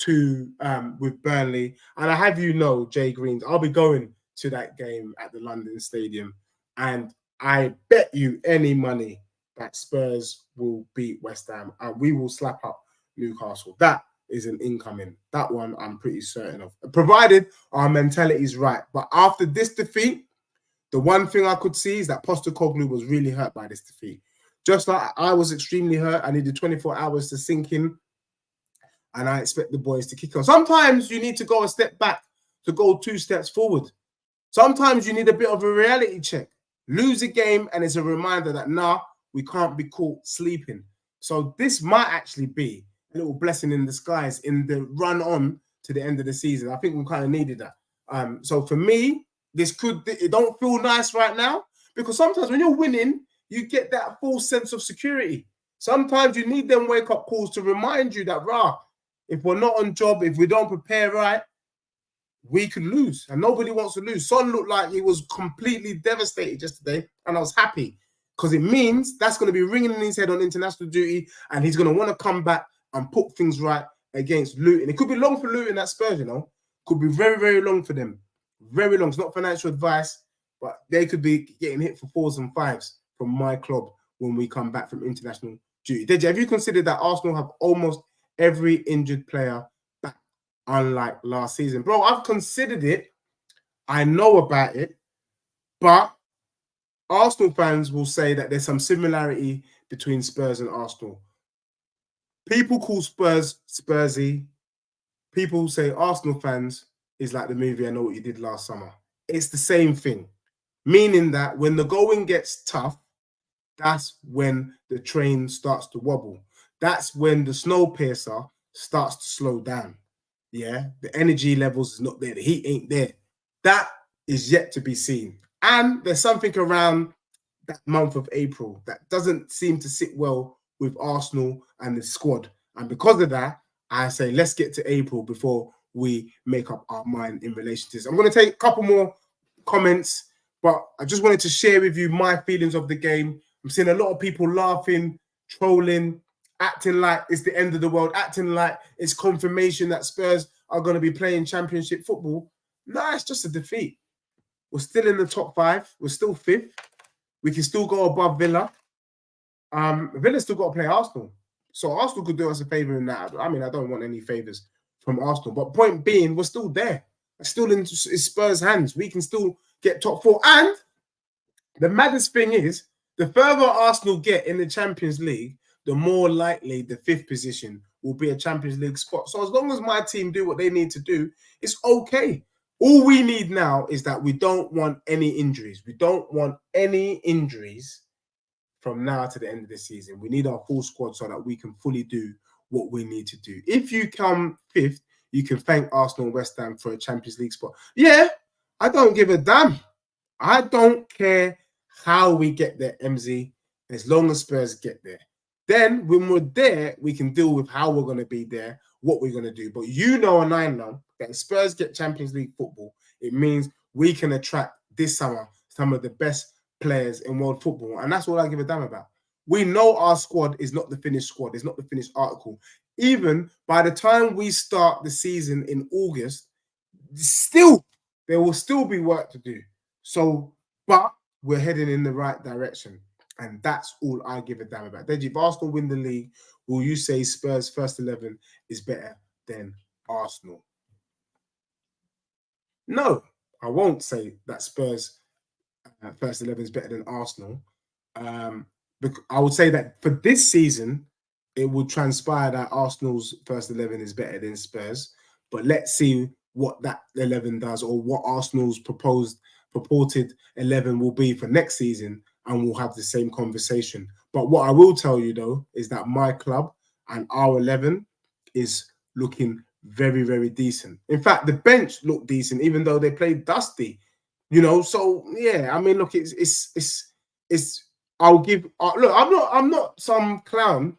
with Burnley. And I have you know, Jay Greens, I'll be going to that game at the London Stadium. And I bet you any money that Spurs will beat West Ham and we will slap up Newcastle. That is an incoming. That one I'm pretty certain of, provided our mentality is right. But after this defeat, the one thing I could see is that Postecoglou was really hurt by this defeat. Just like I was extremely hurt. I needed 24 hours to sink in. And I expect the boys to kick on. Sometimes you need to go a step back to go 2 steps forward. Sometimes you need a bit of a reality check. Lose a game and it's a reminder that, we can't be caught sleeping. So this might actually be a little blessing in disguise in the run on to the end of the season. I think we kind of needed that. So for me, it don't feel nice right now because sometimes when you're winning, you get that false sense of security. Sometimes you need them wake-up calls to remind you that, if we're not on job, if we don't prepare right, we could lose. And nobody wants to lose. Son looked like he was completely devastated yesterday, and I was happy because it means that's going to be ringing in his head on international duty, and he's going to want to come back and put things right against Luton. It could be long for Luton at Spurs, Could be very, very long for them. Very long. It's not financial advice, but they could be getting hit for 4s and 5s from my club when we come back from international duty. Deji, have you considered that Arsenal have almost every injured player back, unlike last season? Bro, I've considered it. I know about it. But Arsenal fans will say that there's some similarity between Spurs and Arsenal. People call Spurs Spursy. People say Arsenal fans is like the movie I Know What You Did Last Summer. It's the same thing. Meaning that when the going gets tough, that's when the train starts to wobble. That's when the Snowpiercer starts to slow down. Yeah, the energy levels is not there. The heat ain't there. That is yet to be seen. And there's something around that month of April that doesn't seem to sit well with Arsenal and the squad. And because of that, I say let's get to April before we make up our mind in relation to this. I'm going to take a couple more comments, but I just wanted to share with you my feelings of the game. I'm seeing a lot of people laughing, trolling, acting like it's the end of the world, acting like it's confirmation that Spurs are going to be playing championship football. No, it's just a defeat. We're still in the top 5. We're still 5th. We can still go above Villa. Villa's still got to play Arsenal. So Arsenal could do us a favour in that. I mean, I don't want any favours from Arsenal. But point being, we're still there. It's still in Spurs' hands. We can still get top 4. And the maddest thing is, the further Arsenal get in the Champions League, the more likely the 5th position will be a Champions League spot. So as long as my team do what they need to do, it's okay. All we need now is that we don't want any injuries. We don't want any injuries from now to the end of the season. We need our full squad so that we can fully do what we need to do. If you come 5th, you can thank Arsenal and West Ham for a Champions League spot. Yeah, I don't give a damn. I don't care how we get there, MZ, as long as Spurs get there. Then when we're there, we can deal with how we're going to be there, what we're going to do. But you know and I know that if Spurs get Champions League football, it means we can attract this summer some of the best players in world football. And that's all I give a damn about. We know our squad is not the finished squad. It's not the finished article. Even by the time we start the season in August, still, there will still be work to do. So, but we're heading in the right direction. And that's all I give a damn about. Deji, if Arsenal win the league, will you say Spurs' first 11 is better than Arsenal? No, I won't say that Spurs' first 11 is better than Arsenal. I would say that for this season, it would transpire that Arsenal's first 11 is better than Spurs. But let's see what that 11 does, or what Arsenal's purported 11 will be for next season, and we'll have the same conversation. But what I will tell you, though, is that my club and our 11 is looking very, very decent. In fact, the bench looked decent, even though they played dusty. You know, so yeah, I mean, look, I'll give. Look, I'm not some clown.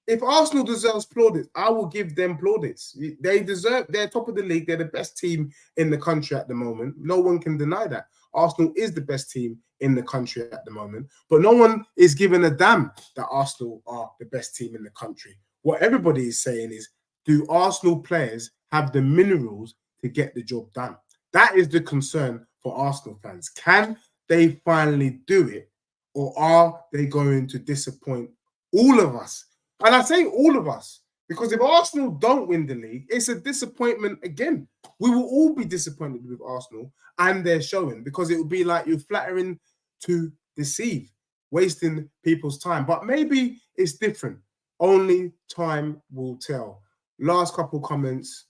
If Arsenal deserves plaudits, I will give them plaudits. They deserve. They're top of the league. They're the best team in the country at the moment. No one can deny that. Arsenal is the best team in the country at the moment, but no one is giving a damn that Arsenal are the best team in the country. What everybody is saying is, do Arsenal players have the minerals to get the job done? That is the concern for Arsenal fans. Can they finally do it, or are they going to disappoint all of us? And I say all of us, because if Arsenal don't win the league, it's a disappointment again. We will all be disappointed with Arsenal and their showing, because it will be like you're flattering to deceive, wasting people's time. But maybe it's different. Only time will tell. Last couple comments.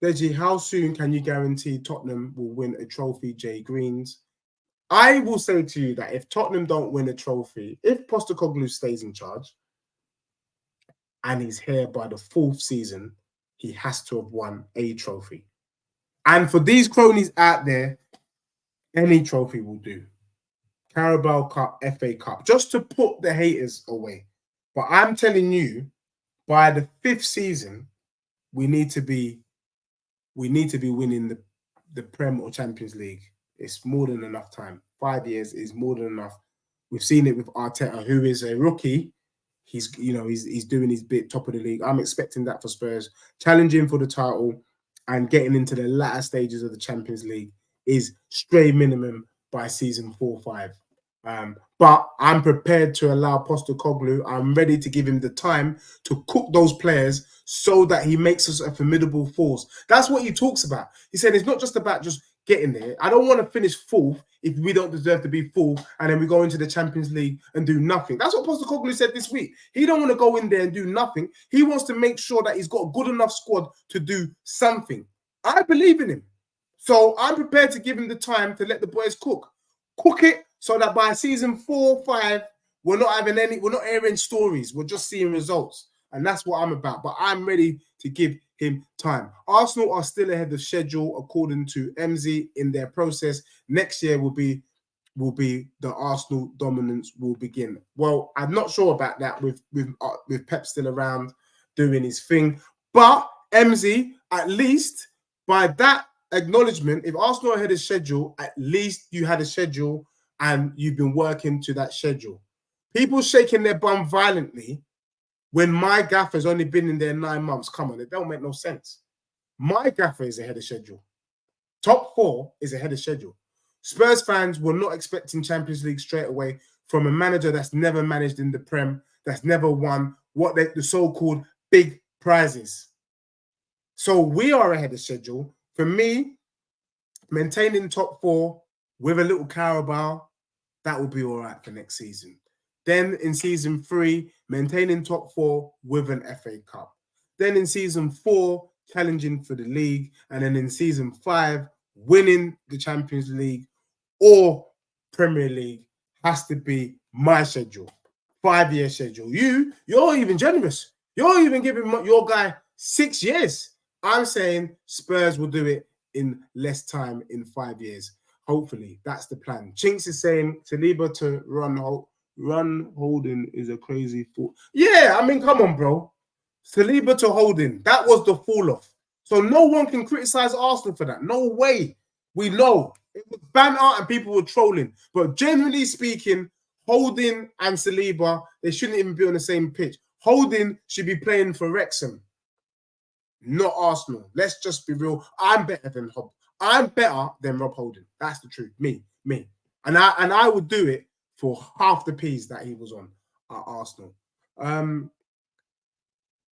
Deji, how soon can you guarantee Tottenham will win a trophy, Jay Greens? I will say to you that if Tottenham don't win a trophy, if Postecoglou stays in charge and he's here by the 4th season, he has to have won a trophy. And for these cronies out there, any trophy will do. Carabao Cup, FA Cup, just to put the haters away. But I'm telling you, by the 5th season, we need to be winning the Prem or Champions League. It's more than enough time. 5 years is more than enough. We've seen it with Arteta, who is a rookie. He's doing his bit, top of the league. I'm expecting that for Spurs. Challenging for the title and getting into the latter stages of the Champions League is straight minimum by season 4-5. But I'm prepared to allow Postecoglou. I'm ready to give him the time to cook those players so that he makes us a formidable force. That's what he talks about. He said it's not just about just getting there. I don't want to finish 4th if we don't deserve to be 4th, and then we go into the Champions League and do nothing. That's what Postecoglou said this week. He don't want to go in there and do nothing. He wants to make sure that he's got a good enough squad to do something. I believe in him. So I'm prepared to give him the time to let the boys cook. Cook it so that by season 4-5, we're not airing stories. We're just seeing results. And that's what I'm about. But I'm ready to give him time. Arsenal are still ahead of schedule according to MZ in their process. Next year will be will be the Arsenal dominance will begin. Well, I'm not sure about that with Pep still around doing his thing. But MZ, at least by that acknowledgement, if Arsenal had a schedule, at least you had a schedule and you've been working to that schedule. People shaking their bum violently when my gaffer's only been in there 9 months. Come on, it don't make no sense. My gaffer is ahead of schedule. Top 4 is ahead of schedule. Spurs fans were not expecting Champions League straight away from a manager that's never managed in the Prem, that's never won the so-called big prizes. So we are ahead of schedule. For me, maintaining top 4 with a little Carabao, that will be all right for next season. Then in season 3, maintaining top 4 with an FA Cup. Then in season 4, challenging for the league. And then in season 5, winning the Champions League or Premier League has to be my schedule. 5-year schedule. You're even generous. You're even giving your guy 6 years. I'm saying Spurs will do it in less time, in 5 years. Hopefully, that's the plan. Chinks is saying Saliba to run holding is a crazy thought. Yeah, I mean, come on, bro. Saliba to holding. That was the fall off. So no one can criticize Arsenal for that. No way. We know. It was banter and people were trolling. But generally speaking, Holding and Saliba, they shouldn't even be on the same pitch. Holding should be playing for Wrexham, not Arsenal. Let's just be real. I'm better than Rob Holding. That's the truth. Me. And I would do it for half the P's that he was on at Arsenal.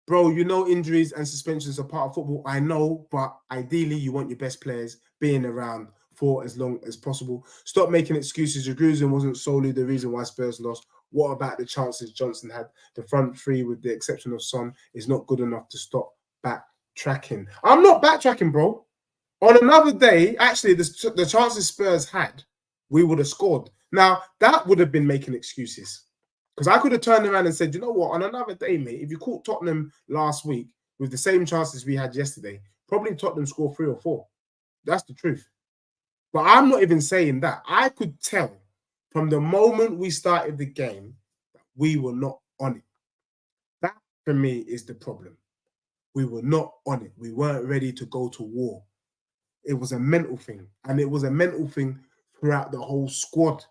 Bro, you know injuries and suspensions are part of football. I know, but ideally you want your best players being around for as long as possible. Stop making excuses. Jaguzin wasn't solely the reason why Spurs lost. What about the chances Johnson had? The front three, with the exception of Son, is not good enough to stop backtracking. I'm not backtracking, bro. On another day, actually, the chances Spurs had, we would have scored. Now, that would have been making excuses. Because I could have turned around and said, you know what, on another day, mate, if you caught Tottenham last week with the same chances we had yesterday, probably Tottenham score 3 or 4. That's the truth. But I'm not even saying that. I could tell from the moment we started the game that we were not on it. That, for me, is the problem. We were not on it. We weren't ready to go to war. It was a mental thing. And it was a mental thing throughout the whole squad.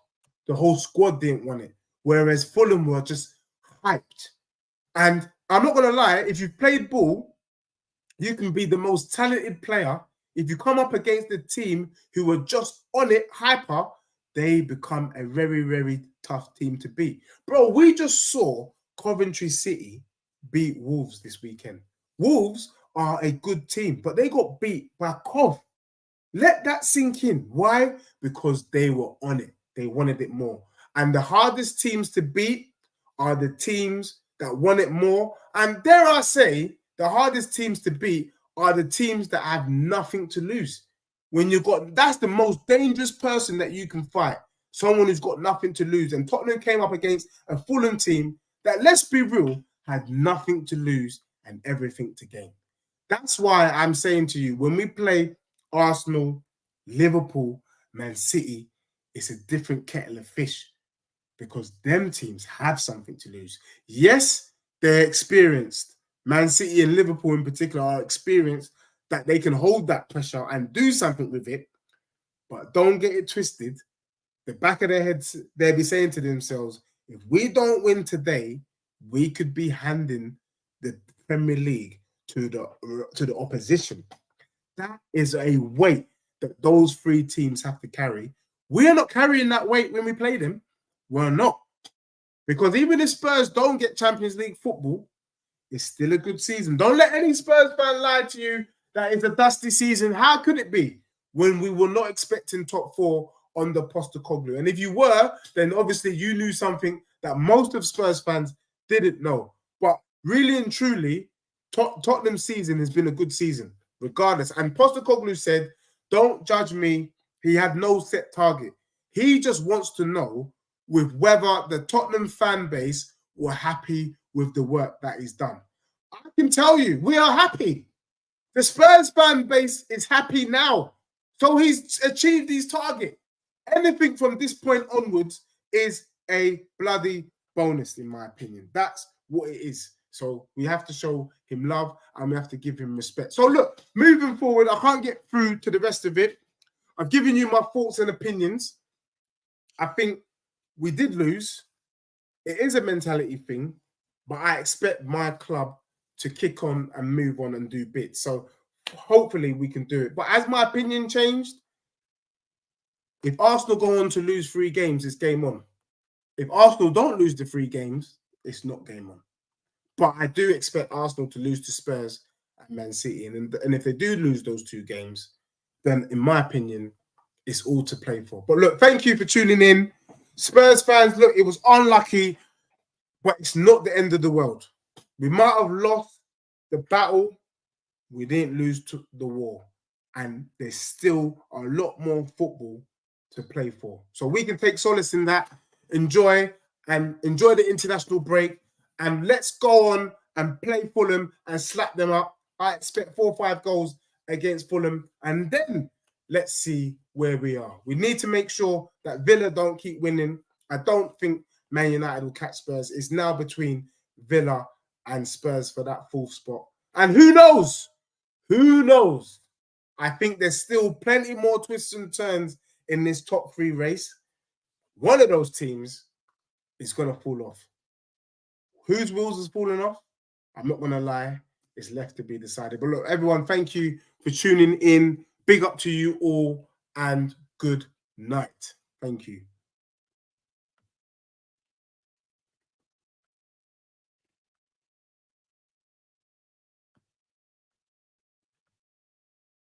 The whole squad didn't want it. Whereas Fulham were just hyped. And I'm not going to lie, if you've played ball, you can be the most talented player. If you come up against the team who are just on it, hyper, they become a very, very tough team to beat. Bro, we just saw Coventry City beat Wolves this weekend. Wolves are a good team, but they got beat by Cov. Let that sink in. Why? Because they were on it. They wanted it more. And the hardest teams to beat are the teams that want it more. And dare I say, the hardest teams to beat are the teams that have nothing to lose. That's the most dangerous person that you can fight. Someone who's got nothing to lose. And Tottenham came up against a Fulham team that, let's be real, had nothing to lose and everything to gain. That's why I'm saying to you, when we play Arsenal, Liverpool, Man City, it's a different kettle of fish. Because them teams have something to lose. Yes, they're experienced. Man City and Liverpool in particular are experienced that they can hold that pressure and do something with it. But don't get it twisted. The back of their heads, they'll be saying to themselves, if we don't win today, we could be handing the Premier League to the opposition. That is a weight that those 3 teams have to carry. We are not carrying that weight when we play them. We're not. Because even if Spurs don't get Champions League football, it's still a good season. Don't let any Spurs fan lie to you that it's a dusty season. How could it be when we were not expecting top 4 on the Postecoglou? And if you were, then obviously you knew something that most of Spurs fans didn't know. But really and truly, Tottenham's season has been a good season, regardless. And Postecoglou said, don't judge me. He had no set target. He just wants to know with whether the Tottenham fan base were happy with the work that he's done. I can tell you, we are happy. The Spurs fan base is happy now. So he's achieved his target. anything from this point onwards is a bloody bonus, in my opinion. That's what it is. So we have to show him love and we have to give him respect. So look, moving forward, I can't get through to the rest of it. I've given you my thoughts and opinions. I think we did lose. It is a mentality thing, but I expect my club to kick on and move on and do bits. So hopefully we can do it. But has my opinion changed? If Arsenal go on to lose 3 games, it's game on. If Arsenal don't lose the 3 games, it's not game on. But I do expect Arsenal to lose to Spurs and Man City. And if they do lose those 2 games, then in my opinion, it's all to play for. But look, thank you for tuning in. Spurs fans, look, it was unlucky, but it's not the end of the world. We might have lost the battle. We didn't lose to the war. And there's still a lot more football to play for. So we can take solace in that, enjoy the international break, and let's go on and play Fulham and slap them up. I expect 4 or 5 goals against Fulham, and then let's see where we are. We need to make sure that Villa don't keep winning. I don't think Man United will catch Spurs. It's now between Villa and Spurs for that 4th spot. And who knows? Who knows? I think there's still plenty more twists and turns in this top 3 race. One of those teams is going to fall off. Whose wheels is falling off? I'm not going to lie. It's left to be decided. But look, everyone, thank you for tuning in. Big up to you all and good night. Thank you.